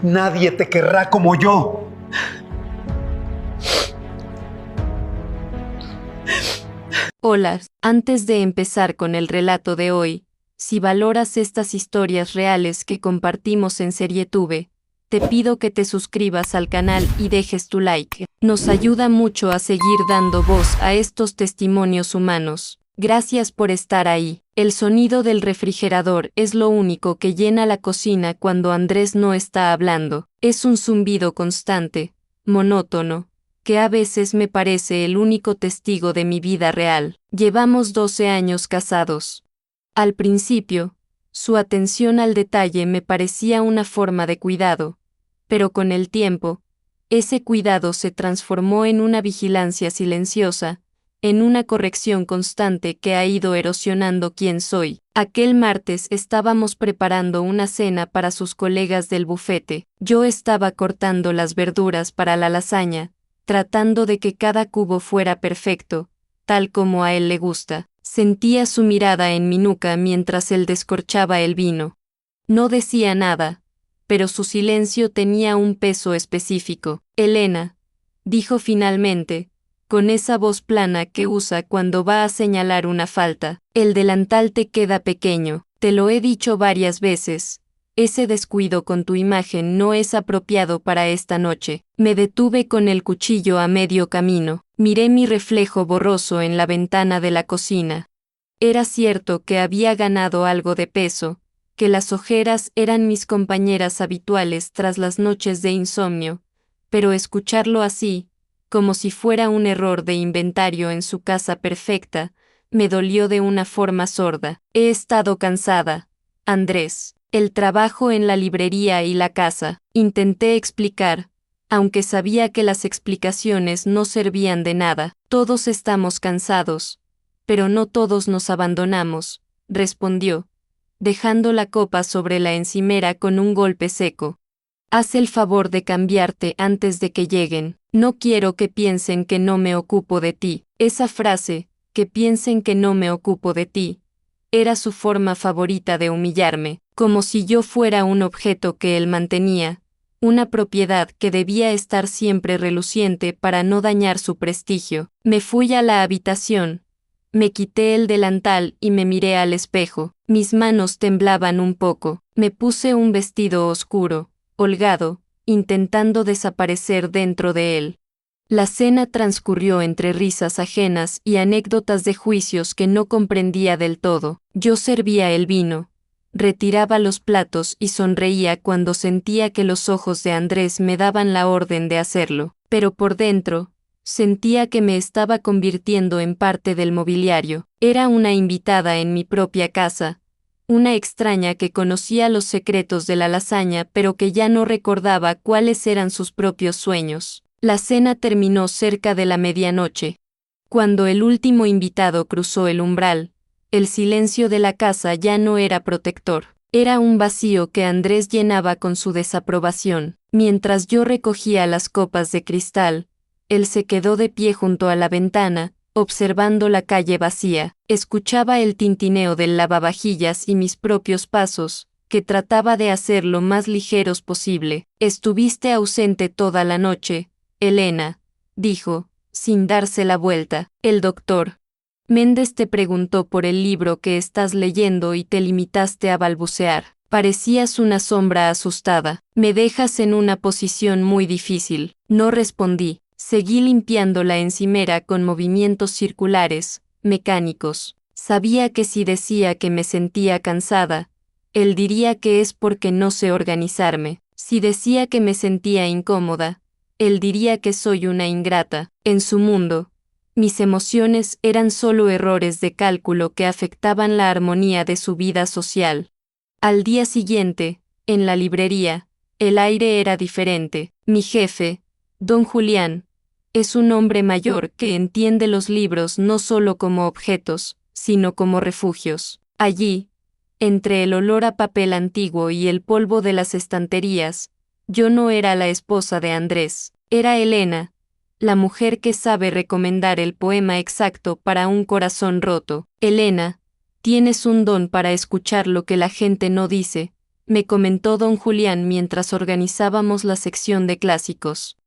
Nadie te querrá como yo. Hola, antes de empezar con el relato de hoy, si valoras estas historias reales que compartimos en SerietV, te pido que te suscribas al canal y dejes tu like. Nos ayuda mucho a seguir dando voz a estos testimonios humanos. Gracias por estar ahí. El sonido del refrigerador es lo único que llena la cocina cuando Andrés no está hablando. Es un zumbido constante, monótono, que a veces me parece el único testigo de mi vida real. Llevamos 12 años casados. Al principio, su atención al detalle me parecía una forma de cuidado, pero con el tiempo, ese cuidado se transformó en una vigilancia silenciosa, en una corrección constante que ha ido erosionando quién soy. Aquel martes estábamos preparando una cena para sus colegas del bufete. Yo estaba cortando las verduras para la lasaña, tratando de que cada cubo fuera perfecto, tal como a él le gusta. Sentía su mirada en mi nuca mientras él descorchaba el vino. No decía nada, pero su silencio tenía un peso específico. Elena, dijo finalmente, con esa voz plana que usa cuando va a señalar una falta, el delantal te queda pequeño, te lo he dicho varias veces. Ese descuido con tu imagen no es apropiado para esta noche. Me detuve con el cuchillo a medio camino. Miré mi reflejo borroso en la ventana de la cocina. Era cierto que había ganado algo de peso, que las ojeras eran mis compañeras habituales tras las noches de insomnio, pero escucharlo así, como si fuera un error de inventario en su casa perfecta, me dolió de una forma sorda. He estado cansada, Andrés. El trabajo en la librería y la casa. Intenté explicar, aunque sabía que las explicaciones no servían de nada. Todos estamos cansados, pero no todos nos abandonamos, respondió, dejando la copa sobre la encimera con un golpe seco. Haz el favor de cambiarte antes de que lleguen. No quiero que piensen que no me ocupo de ti. Esa frase, que piensen que no me ocupo de ti, era su forma favorita de humillarme, como si yo fuera un objeto que él mantenía, una propiedad que debía estar siempre reluciente para no dañar su prestigio. Me fui a la habitación, me quité el delantal y me miré al espejo. Mis manos temblaban un poco. Me puse un vestido oscuro, holgado, intentando desaparecer dentro de él. La cena transcurrió entre risas ajenas y anécdotas de juicios que no comprendía del todo. Yo servía el vino, retiraba los platos y sonreía cuando sentía que los ojos de Andrés me daban la orden de hacerlo, pero por dentro, sentía que me estaba convirtiendo en parte del mobiliario. Era una invitada en mi propia casa, una extraña que conocía los secretos de la lasaña pero que ya no recordaba cuáles eran sus propios sueños. La cena terminó cerca de la medianoche. Cuando el último invitado cruzó el umbral, el silencio de la casa ya no era protector. Era un vacío que Andrés llenaba con su desaprobación. Mientras yo recogía las copas de cristal, él se quedó de pie junto a la ventana, observando la calle vacía. Escuchaba el tintineo del lavavajillas y mis propios pasos, que trataba de hacer lo más ligeros posible. Estuviste ausente toda la noche, Elena, dijo, sin darse la vuelta. El doctor Méndez te preguntó por el libro que estás leyendo y te limitaste a balbucear. Parecías una sombra asustada. Me dejas en una posición muy difícil. No respondí. Seguí limpiando la encimera con movimientos circulares, mecánicos. Sabía que si decía que me sentía cansada, él diría que es porque no sé organizarme. Si decía que me sentía incómoda, él diría que soy una ingrata. En su mundo, mis emociones eran solo errores de cálculo que afectaban la armonía de su vida social. Al día siguiente, en la librería, el aire era diferente. Mi jefe, don Julián, es un hombre mayor que entiende los libros no solo como objetos, sino como refugios. Allí, entre el olor a papel antiguo y el polvo de las estanterías, yo no era la esposa de Andrés, era Elena, la mujer que sabe recomendar el poema exacto para un corazón roto. Elena, tienes un don para escuchar lo que la gente no dice, me comentó don Julián mientras organizábamos la sección de clásicos.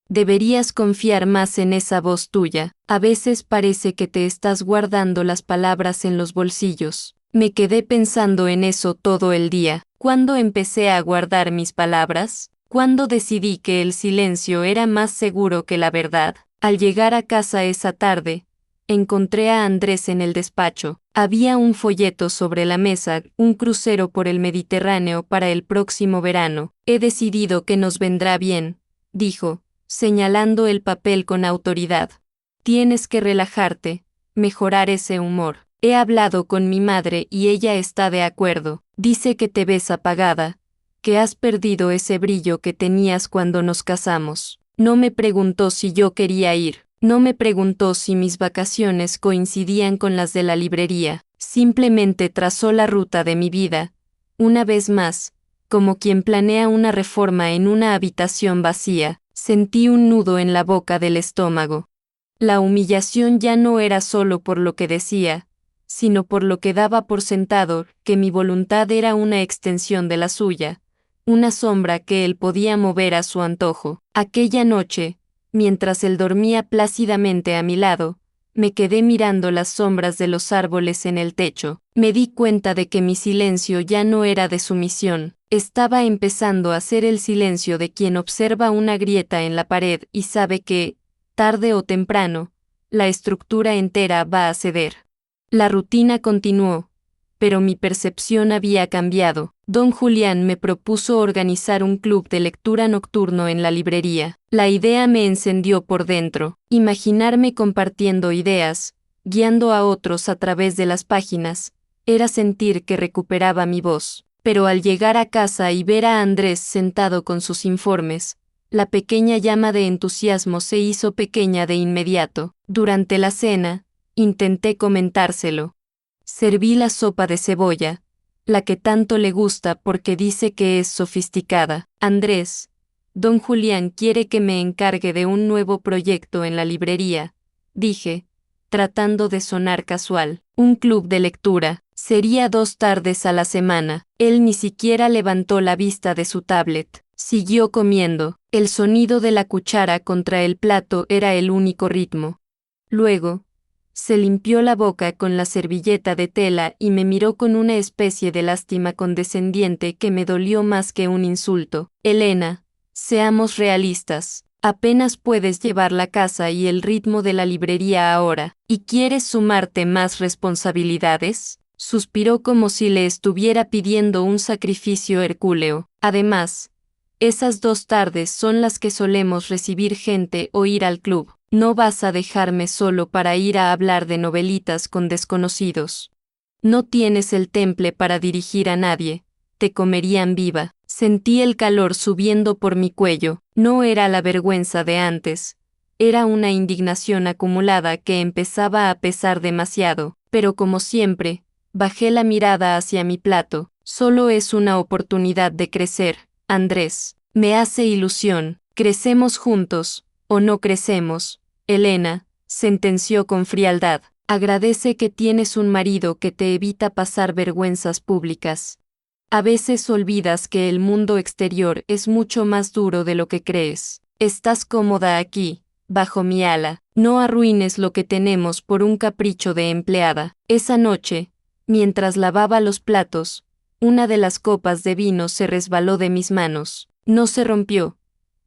Deberías confiar más en esa voz tuya, a veces parece que te estás guardando las palabras en los bolsillos. Me quedé pensando en eso todo el día. ¿Cuándo empecé a guardar mis palabras? ¿Cuándo decidí que el silencio era más seguro que la verdad? Al llegar a casa esa tarde, encontré a Andrés en el despacho. Había un folleto sobre la mesa, un crucero por el Mediterráneo para el próximo verano. He decidido que nos vendrá bien, dijo, señalando el papel con autoridad. Tienes que relajarte, mejorar ese humor. He hablado con mi madre y ella está de acuerdo. Dice que te ves apagada, que has perdido ese brillo que tenías cuando nos casamos. No me preguntó si yo quería ir. No me preguntó si mis vacaciones coincidían con las de la librería. Simplemente trazó la ruta de mi vida. Una vez más, como quien planea una reforma en una habitación vacía, sentí un nudo en la boca del estómago. La humillación ya no era solo por lo que decía, sino por lo que daba por sentado, que mi voluntad era una extensión de la suya, una sombra que él podía mover a su antojo. Aquella noche, mientras él dormía plácidamente a mi lado, me quedé mirando las sombras de los árboles en el techo. Me di cuenta de que mi silencio ya no era de sumisión, estaba empezando a ser el silencio de quien observa una grieta en la pared y sabe que, tarde o temprano, la estructura entera va a ceder. La rutina continuó, pero mi percepción había cambiado. Don Julián me propuso organizar un club de lectura nocturno en la librería. La idea me encendió por dentro. Imaginarme compartiendo ideas, guiando a otros a través de las páginas, era sentir que recuperaba mi voz. Pero al llegar a casa y ver a Andrés sentado con sus informes, la pequeña llama de entusiasmo se hizo pequeña de inmediato. Durante la cena, intenté comentárselo. Serví la sopa de cebolla, la que tanto le gusta porque dice que es sofisticada. Andrés, don Julián quiere que me encargue de un nuevo proyecto en la librería, dije, tratando de sonar casual. Un club de lectura. Sería 2 tardes a la semana. Él ni siquiera levantó la vista de su tablet. Siguió comiendo. El sonido de la cuchara contra el plato era el único ritmo. Luego, se limpió la boca con la servilleta de tela y me miró con una especie de lástima condescendiente que me dolió más que un insulto. Elena, seamos realistas. Apenas puedes llevar la casa y el ritmo de la librería ahora, ¿y quieres sumarte más responsabilidades? Suspiró como si le estuviera pidiendo un sacrificio hercúleo. Además, esas 2 tardes son las que solemos recibir gente o ir al club. No vas a dejarme solo para ir a hablar de novelitas con desconocidos. No tienes el temple para dirigir a nadie, te comerían viva. Sentí el calor subiendo por mi cuello. No era la vergüenza de antes, era una indignación acumulada que empezaba a pesar demasiado, pero como siempre, bajé la mirada hacia mi plato. Solo es una oportunidad de crecer, Andrés. Me hace ilusión. Crecemos juntos, o no crecemos. Elena, sentenció con frialdad. Agradece que tienes un marido que te evita pasar vergüenzas públicas. A veces olvidas que el mundo exterior es mucho más duro de lo que crees. Estás cómoda aquí, bajo mi ala. No arruines lo que tenemos por un capricho de empleada. Esa noche, mientras lavaba los platos, una de las copas de vino se resbaló de mis manos. No se rompió,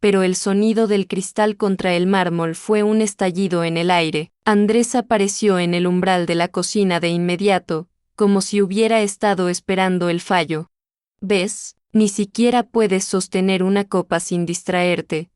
pero el sonido del cristal contra el mármol fue un estallido en el aire. Andrés apareció en el umbral de la cocina de inmediato, como si hubiera estado esperando el fallo. ¿Ves? Ni siquiera puedes sostener una copa sin distraerte,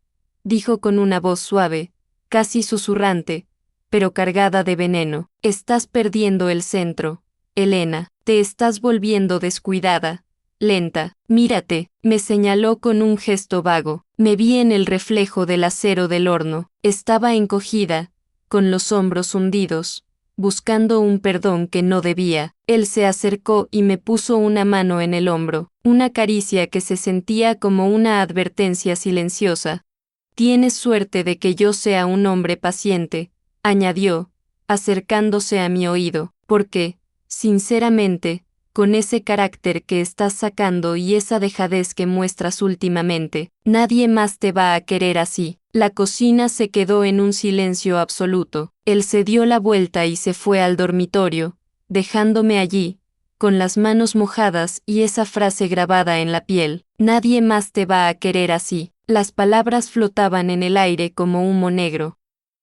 dijo con una voz suave, casi susurrante, pero cargada de veneno. Estás perdiendo el centro, Elena, te estás volviendo descuidada, lenta. Mírate, me señaló con un gesto vago. Me vi en el reflejo del acero del horno. Estaba encogida, con los hombros hundidos, buscando un perdón que no debía. Él se acercó y me puso una mano en el hombro, una caricia que se sentía como una advertencia silenciosa. Tienes suerte de que yo sea un hombre paciente, añadió, acercándose a mi oído, porque, sinceramente, con ese carácter que estás sacando y esa dejadez que muestras últimamente, nadie más te va a querer así. La cocina se quedó en un silencio absoluto. Él se dio la vuelta y se fue al dormitorio, dejándome allí, con las manos mojadas y esa frase grabada en la piel: nadie más te va a querer así. Las palabras flotaban en el aire como humo negro.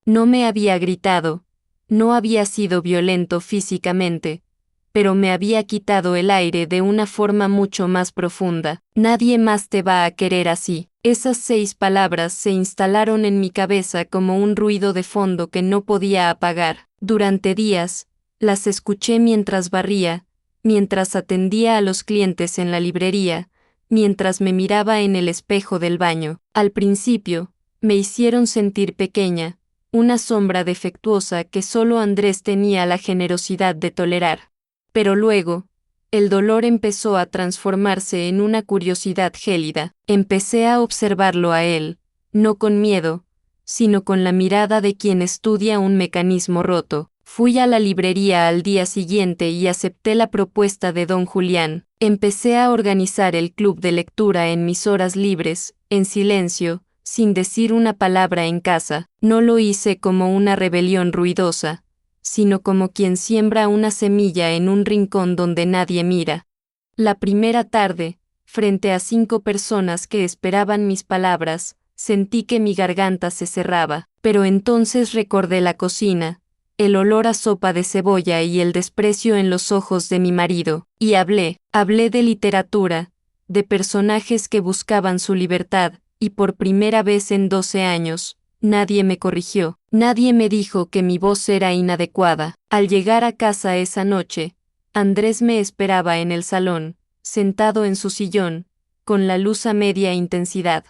No me había gritado, no había sido violento físicamente, pero me había quitado el aire de una forma mucho más profunda. Nadie más te va a querer así. Esas 6 palabras se instalaron en mi cabeza como un ruido de fondo que no podía apagar. Durante días, las escuché mientras barría, mientras atendía a los clientes en la librería, mientras me miraba en el espejo del baño. Al principio, me hicieron sentir pequeña, una sombra defectuosa que solo Andrés tenía la generosidad de tolerar. Pero luego, el dolor empezó a transformarse en una curiosidad gélida. Empecé a observarlo a él, no con miedo, sino con la mirada de quien estudia un mecanismo roto. Fui a la librería al día siguiente y acepté la propuesta de don Julián. Empecé a organizar el club de lectura en mis horas libres, en silencio, sin decir una palabra en casa. No lo hice como una rebelión ruidosa, sino como quien siembra una semilla en un rincón donde nadie mira. La primera tarde, frente a 5 personas que esperaban mis palabras, sentí que mi garganta se cerraba, pero entonces recordé la cocina, el olor a sopa de cebolla y el desprecio en los ojos de mi marido, y hablé de literatura, de personajes que buscaban su libertad, y por primera vez en 12 años, nadie me corrigió, nadie me dijo que mi voz era inadecuada. Al llegar a casa esa noche, Andrés me esperaba en el salón, sentado en su sillón, con la luz a media intensidad.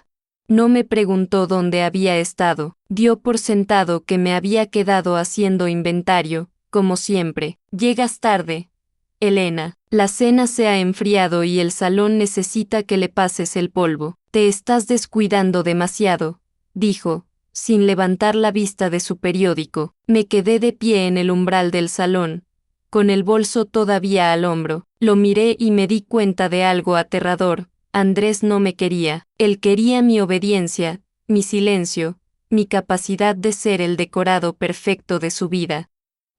No me preguntó dónde había estado, dio por sentado que me había quedado haciendo inventario, como siempre. Llegas tarde, Elena. La cena se ha enfriado y el salón necesita que le pases el polvo. Te estás descuidando demasiado, dijo, sin levantar la vista de su periódico. Me quedé de pie en el umbral del salón, con el bolso todavía al hombro. Lo miré y me di cuenta de algo aterrador. Andrés no me quería. Él quería mi obediencia, mi silencio, mi capacidad de ser el decorado perfecto de su vida.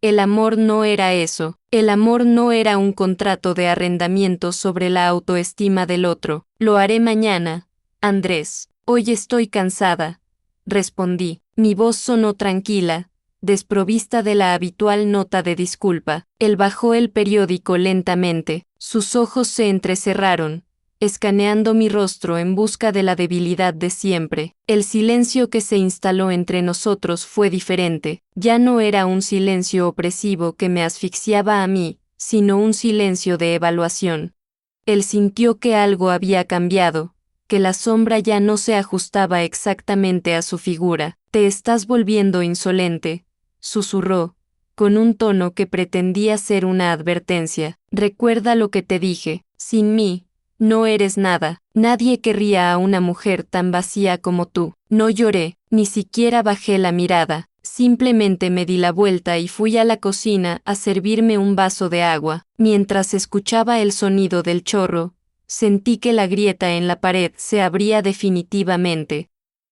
El amor no era eso. El amor no era un contrato de arrendamiento sobre la autoestima del otro. Lo haré mañana, Andrés. Hoy estoy cansada, respondí. Mi voz sonó tranquila, desprovista de la habitual nota de disculpa. Él bajó el periódico lentamente. Sus ojos se entrecerraron, escaneando mi rostro en busca de la debilidad de siempre. El silencio que se instaló entre nosotros fue diferente. Ya no era un silencio opresivo que me asfixiaba a mí, sino un silencio de evaluación. Él sintió que algo había cambiado, que la sombra ya no se ajustaba exactamente a su figura. Te estás volviendo insolente, susurró, con un tono que pretendía ser una advertencia. Recuerda lo que te dije, sin mí, no eres nada. Nadie querría a una mujer tan vacía como tú. No lloré, ni siquiera bajé la mirada. Simplemente me di la vuelta y fui a la cocina a servirme un vaso de agua. Mientras escuchaba el sonido del chorro, sentí que la grieta en la pared se abría definitivamente.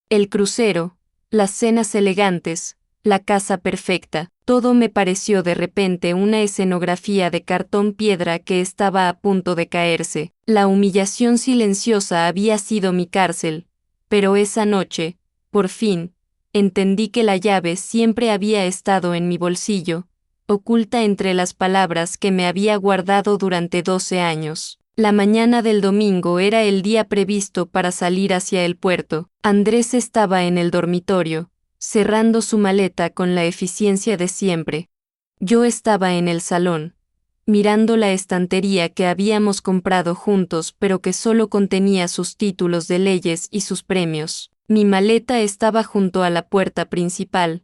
El crucero, las cenas elegantes, la casa perfecta, todo me pareció de repente una escenografía de cartón piedra que estaba a punto de caerse. La humillación silenciosa había sido mi cárcel, pero esa noche, por fin, entendí que la llave siempre había estado en mi bolsillo, oculta entre las palabras que me había guardado durante 12 años. La mañana del domingo era el día previsto para salir hacia el puerto. Andrés estaba en el dormitorio, cerrando su maleta con la eficiencia de siempre. Yo estaba en el salón, mirando la estantería que habíamos comprado juntos pero que solo contenía sus títulos de leyes y sus premios. Mi maleta estaba junto a la puerta principal,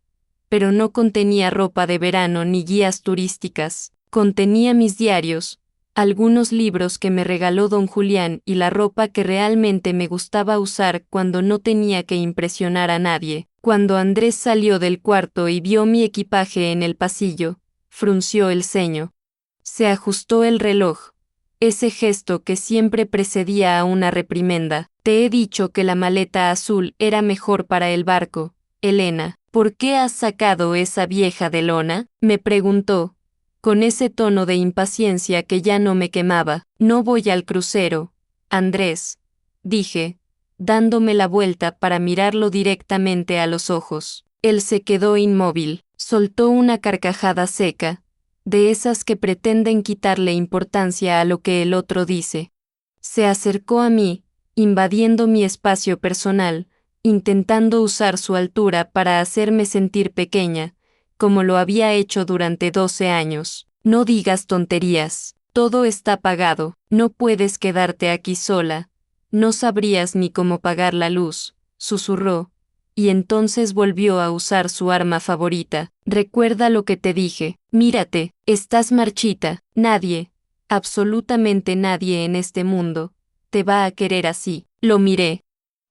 pero no contenía ropa de verano ni guías turísticas. Contenía mis diarios, algunos libros que me regaló don Julián y la ropa que realmente me gustaba usar cuando no tenía que impresionar a nadie. Cuando Andrés salió del cuarto y vio mi equipaje en el pasillo, frunció el ceño. Se ajustó el reloj, ese gesto que siempre precedía a una reprimenda. Te he dicho que la maleta azul era mejor para el barco, Elena. ¿Por qué has sacado esa vieja de lona? Me preguntó, con ese tono de impaciencia que ya no me quemaba. No voy al crucero, Andrés, dije, dándome la vuelta para mirarlo directamente a los ojos. Él se quedó inmóvil, soltó una carcajada seca, de esas que pretenden quitarle importancia a lo que el otro dice. Se acercó a mí, invadiendo mi espacio personal, intentando usar su altura para hacerme sentir pequeña, como lo había hecho durante 12 años. No digas tonterías, todo está pagado, no puedes quedarte aquí sola, no sabrías ni cómo pagar la luz, susurró, y entonces volvió a usar su arma favorita. Recuerda lo que te dije, mírate, estás marchita, nadie, absolutamente nadie en este mundo, te va a querer así. Lo miré.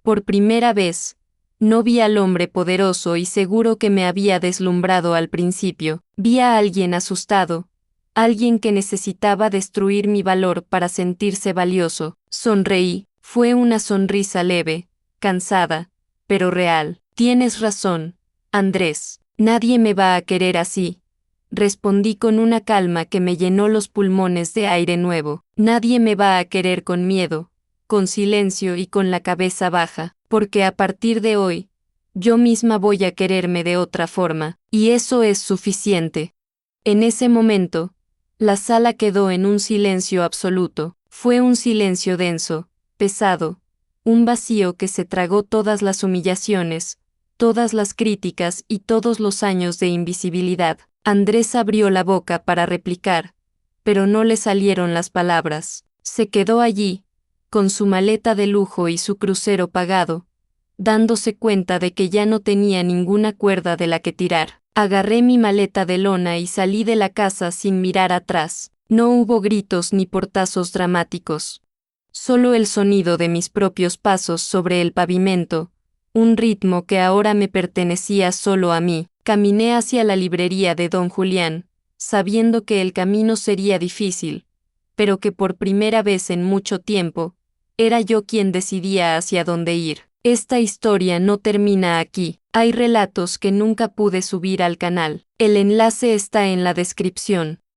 Por primera vez, no vi al hombre poderoso y seguro que me había deslumbrado al principio. Vi a alguien asustado, alguien que necesitaba destruir mi valor para sentirse valioso. Sonreí, fue una sonrisa leve, cansada, pero real. Tienes razón, Andrés, nadie me va a querer así. Respondí con una calma que me llenó los pulmones de aire nuevo. Nadie me va a querer con miedo, con silencio y con la cabeza baja, porque a partir de hoy, yo misma voy a quererme de otra forma, y eso es suficiente. En ese momento, la sala quedó en un silencio absoluto. Fue un silencio denso, pesado, un vacío que se tragó todas las humillaciones, todas las críticas y todos los años de invisibilidad. Andrés abrió la boca para replicar, pero no le salieron las palabras. Se quedó allí, con su maleta de lujo y su crucero pagado, dándose cuenta de que ya no tenía ninguna cuerda de la que tirar. Agarré mi maleta de lona y salí de la casa sin mirar atrás. No hubo gritos ni portazos dramáticos. Solo el sonido de mis propios pasos sobre el pavimento, un ritmo que ahora me pertenecía solo a mí. Caminé hacia la librería de don Julián, sabiendo que el camino sería difícil, pero que por primera vez en mucho tiempo, era yo quien decidía hacia dónde ir. Esta historia no termina aquí. Hay relatos que nunca pude subir al canal. El enlace está en la descripción.